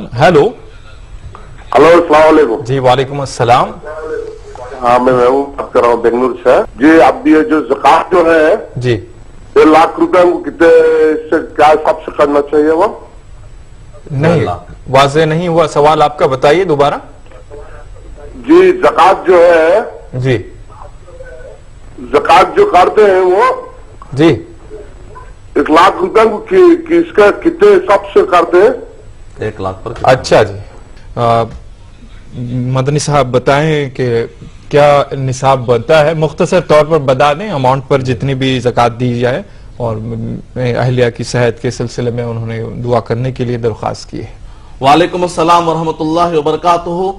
Hello hello, अस्सलाम वालेकुम। जी वालेकुम अस्सलाम। हाँ, मैं बात कर रहा हूँ बेंगलुरु से। जी, अब ये जो ज़कात जो है जी 1 लाख रुपए को कितने से क्या हिसाब से करना चाहिए वो? नहीं, वाज़ेह नहीं हुआ सवाल आपका, बताइए दोबारा। जी, ज़कात जो है, जी ज़कात जो करते हैं वो जी 1 लाख रुपए को किसका कितने हिसाब से करते हैं? 1 लाख पर। अच्छा जी, मदनी साहब बताएं कि क्या निसाब बनता है, मुख्तसर तौर पर बता दें अमाउंट पर जितनी भी ज़कात दी जाए। और अहलिया की सेहत के सिलसिले में उन्होंने दुआ करने के लिए दरख्वास्त की है। वालेकुम अस्सलाम वरहमतुल्लाहि वबरकातुहू।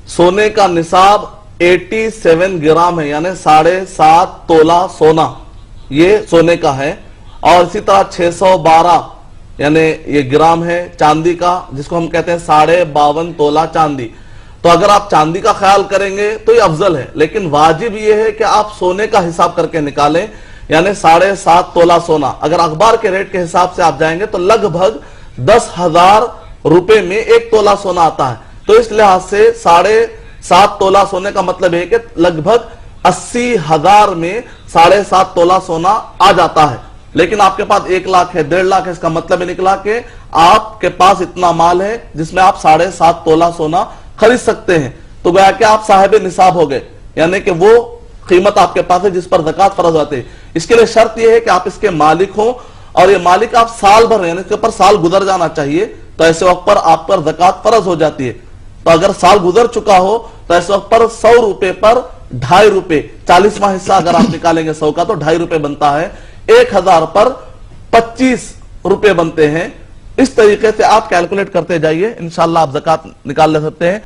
सोने का निसाब 87 ग्राम है, यानी 7.5 तोला सोना ये सोने का है। और इसी तरह 612 यानी ये ग्राम है चांदी का, जिसको हम कहते हैं 52.5 तोला चांदी। तो अगर आप चांदी का ख्याल करेंगे तो ये अफजल है, लेकिन वाजिब ये है कि आप सोने का हिसाब करके निकालें, यानी 7.5 तोला सोना। अगर अखबार के रेट के हिसाब से आप जाएंगे तो लगभग 10,000 रुपए में 1 तोला सोना आता है। तो इस लिहाज से 7.5 तोला सोने का मतलब है कि लगभग 80,000 में 7.5 तोला सोना आ जाता है। लेकिन आपके पास 1 लाख है, 1.5 लाख है, इसका मतलब ये निकला कि आपके पास इतना माल है जिसमें आप 7.5 तोला सोना खरीद सकते हैं। तो गया कि आप साहिब निसाब हो गए, यानी कि वो कीमत आपके पास है जिस पर ज़कात फर्ज होती है। इसके लिए शर्त यह है कि आप इसके मालिक हो, और ये मालिक आप साल भर, यानी इसके ऊपर साल गुजर जाना चाहिए, तो ऐसे वक्त पर आप पर ज़कात फर्ज हो जाती है। तो अगर साल गुजर चुका हो तो ऐसे वक्त पर 100 रुपए पर 2.5 रुपए, 40वां हिस्सा अगर आप निकालेंगे 100 का तो 2.5 रुपए बनता है। 1000 पर 25 रुपए बनते हैं। इस तरीके से आप कैलकुलेट करते जाइए, इंशाअल्लाह आप ज़कात निकाल ले सकते हैं।